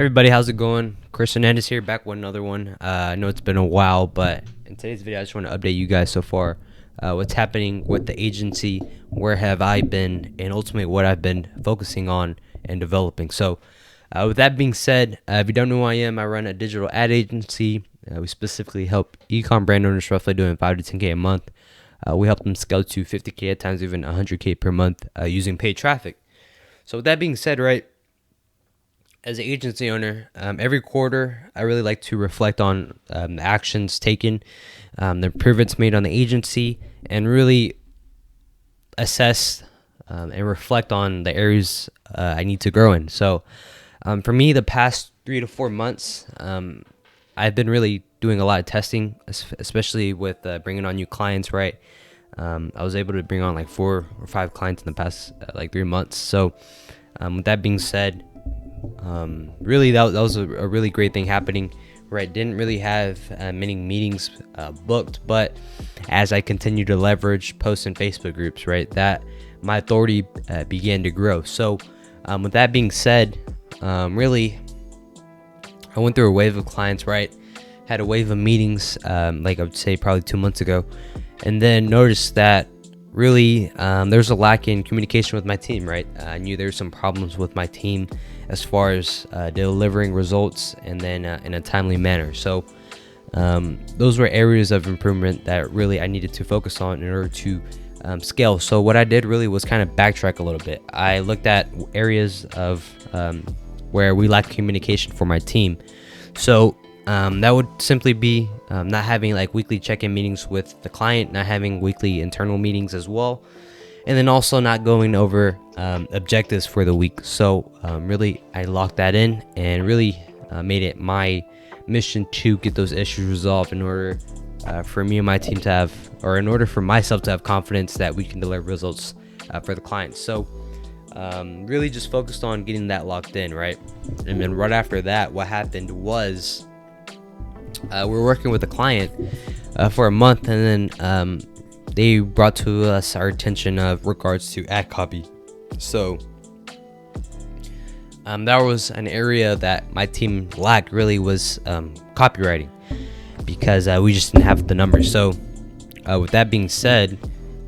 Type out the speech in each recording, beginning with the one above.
Everybody, how's it going? Chris Hernandez here, back with another one. I know it's been a while, but in today's video, I just want to update you guys so far. What's happening with the agency, where have I been, and ultimately what I've been focusing on and developing. So, with that being said, if you don't know who I am, I run a digital ad agency. We specifically help Ecom brand owners roughly doing 5 to 10K a month. We help them scale to 50K at times, even 100K per month using paid traffic. So, with that being said, right, as an agency owner, every quarter, I really like to reflect on the actions taken, the improvements made on the agency, and really assess and reflect on the areas I need to grow in. So for me, the past 3 to 4 months, I've been really doing a lot of testing, especially with bringing on new clients, right? I was able to bring on like 4 or 5 clients in the past 3 months. So with that being said, really that was a really great thing happening, right? Didn't really have many meetings booked, but as I continued to leverage posts in Facebook groups, right, that my authority began to grow. So with that being said, really I went through a wave of clients, right? Had a wave of meetings, like I would say probably 2 months ago, and then noticed that really there's a lack in communication with my team, right? I knew there's some problems with my team as far as delivering results and then in a timely manner. So those were areas of improvement that really I needed to focus on in order to scale. So what I did really was kind of backtrack a little bit. I looked at areas of where we lack communication for my team. So that would simply be not having like weekly check-in meetings with the client, not having weekly internal meetings as well, and then also not going over objectives for the week. So really I locked that in and really made it my mission to get those issues resolved in order for me and my team to have, or in order for myself to have confidence that we can deliver results for the clients. So really just focused on getting that locked in, right? And then right after that, what happened was we were working with a client for a month, and then they brought to us our attention of regards to ad copy. So that was an area that my team lacked, really, was copywriting, because we just didn't have the numbers. So with that being said,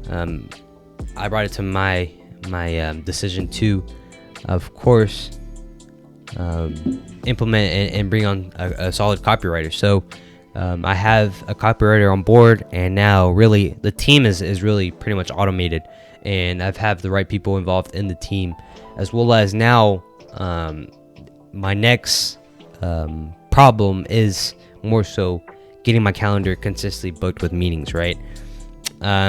I brought it to my decision to, of course, implement and bring on a solid copywriter. So I have a copywriter on board, and now really the team is really pretty much automated, and I've have the right people involved in the team, as well as now my next problem is more so getting my calendar consistently booked with meetings, right?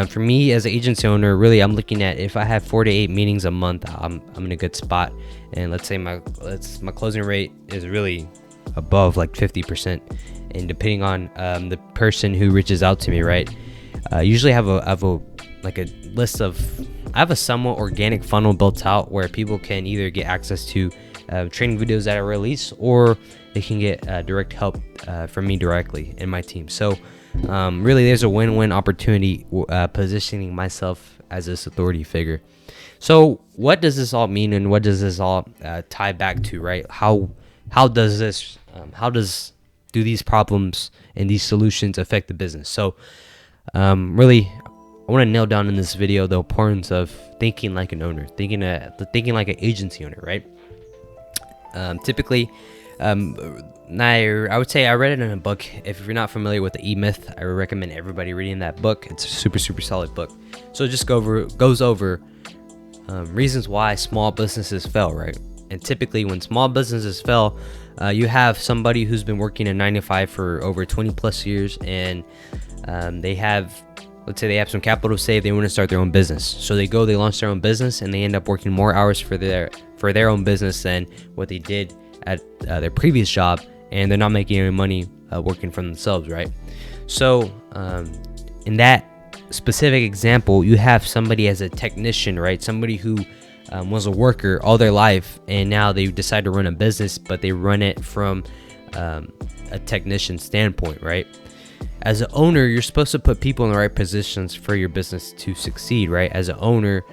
For me as an agency owner, really I'm looking at, if I have 4 to 8 meetings a month, I'm in a good spot. And let's say my closing rate is really above like 50%, and depending on the person who reaches out to me, right, usually I have a list of, I have a somewhat organic funnel built out where people can either get access to training videos that I release, or they can get direct help from me directly in my team. So really there's a win-win opportunity positioning myself as this authority figure. So what does this all mean, and what does this all tie back to, right? How do these problems and these solutions affect the business? So really I want to nail down in this video the importance of thinking like an owner, thinking like an agency owner, right? Typically, I would say I read it in a book. If you're not familiar with the E-Myth, I would recommend everybody reading that book. It's a super solid book. So it just goes over reasons why small businesses fail, right? And typically when small businesses fail, you have somebody who's been working a 9 to 5 for over 20 plus years, and they have, let's say they have some capital to save, they want to start their own business. So they launch their own business, and they end up working more hours for their own business than what they did at their previous job, and they're not making any money working for themselves, right? So in that specific example, you have somebody as a technician, right? Somebody who was a worker all their life, and now they decide to run a business, but they run it from a technician standpoint, right? As an owner, you're supposed to put people in the right positions for your business to succeed, right? As an owner,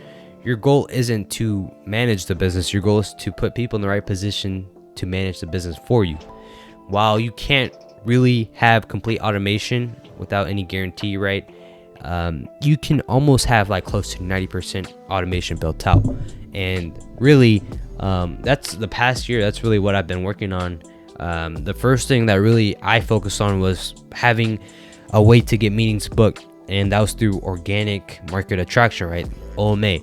your goal isn't to manage the business. Your goal is to put people in the right position to manage the business for you. While you can't really have complete automation without any guarantee, right? You can almost have like close to 90% automation built out. And really, that's the past year. That's really what I've been working on. The first thing that really I focused on was having a way to get meetings booked, and that was through organic market attraction, right? OMA.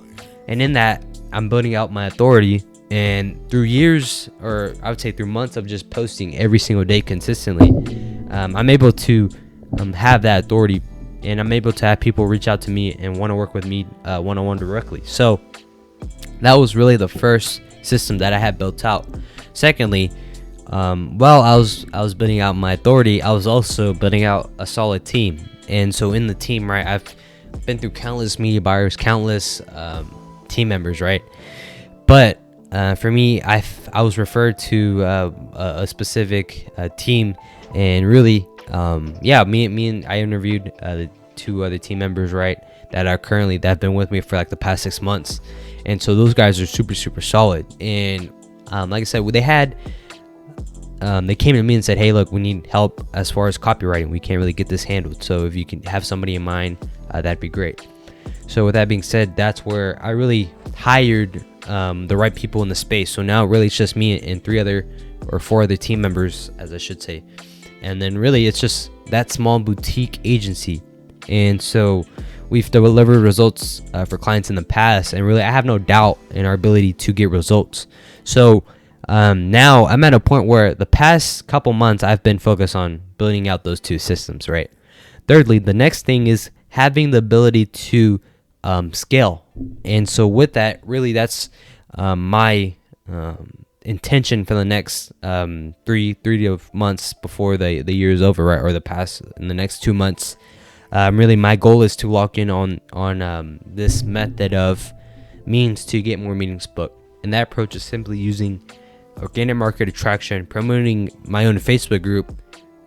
And in that, I'm building out my authority, and through years, or I would say through months of just posting every single day consistently, I'm able to have that authority, and I'm able to have people reach out to me and want to work with me one-on-one directly. So that was really the first system that I had built out. Secondly, while I was building out my authority, I was also building out a solid team. And so in the team, right, I've been through countless media buyers, countless team members, right? But for me, I was referred to a specific team, and really, me and I interviewed the 2 other team members, right, that have been with me for like the past 6 months, and so those guys are super solid. And like I said, they came to me and said, hey, look, we need help as far as copywriting. We can't really get this handled, so if you can have somebody in mind, that'd be great. So with that being said, that's where I really hired the right people in the space. So now really it's just me and 4 other team members, as I should say. And then really it's just that small boutique agency. And so we've delivered results for clients in the past, and really I have no doubt in our ability to get results. So now I'm at a point where the past couple months I've been focused on building out those 2 systems, right? Thirdly, the next thing is having the ability to scale. And so with that, really that's my intention for the next 3 months before the year is over, right? Or in the next 2 months. Really my goal is to lock in on this method of means to get more meetings booked. And that approach is simply using organic market attraction, promoting my own Facebook group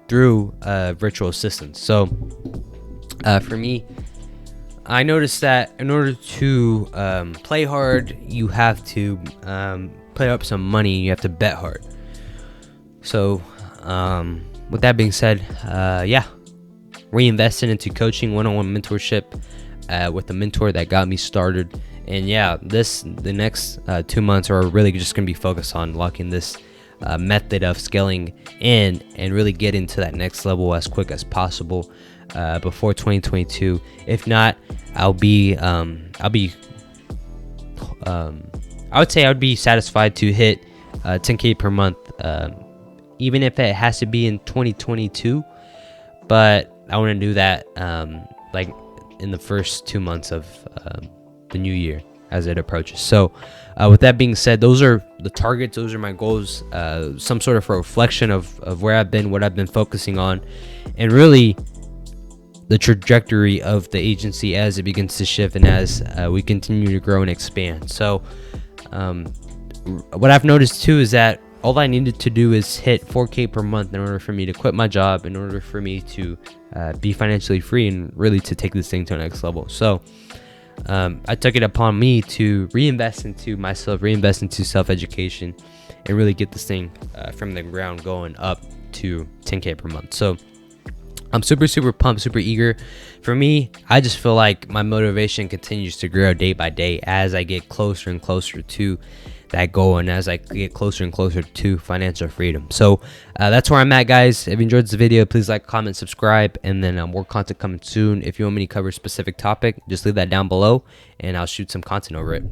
through virtual assistants. So for me, I noticed that in order to play hard, you have to put up some money. You have to bet hard. So with that being said, reinvested into coaching, one-on-one mentorship with a mentor that got me started. And the next 2 months are really just going to be focused on locking this method of scaling in and really get into that next level as quick as possible before 2022. If not, I would say I would be satisfied to hit 10K per month, even if it has to be in 2022. But I want to do that like in the first 2 months of the new year as it approaches. So with that being said, those are the targets, those are my goals, some sort of a reflection of where I've been, what I've been focusing on, and really the trajectory of the agency as it begins to shift and as we continue to grow and expand. So what I've noticed too is that all I needed to do is hit 4K per month in order for me to quit my job, in order for me to be financially free and really to take this thing to the next level. So I took it upon me to reinvest into myself, reinvest into self-education, and really get this thing from the ground going up to 10K per month. So I'm super pumped, super eager. For me, I just feel like my motivation continues to grow day by day as I get closer and closer to that goal, and as I get closer and closer to financial freedom. So that's where I'm at, guys. If you enjoyed this video, please like, comment, subscribe, and then more content coming soon. If you want me to cover a specific topic, just leave that down below and I'll shoot some content over it.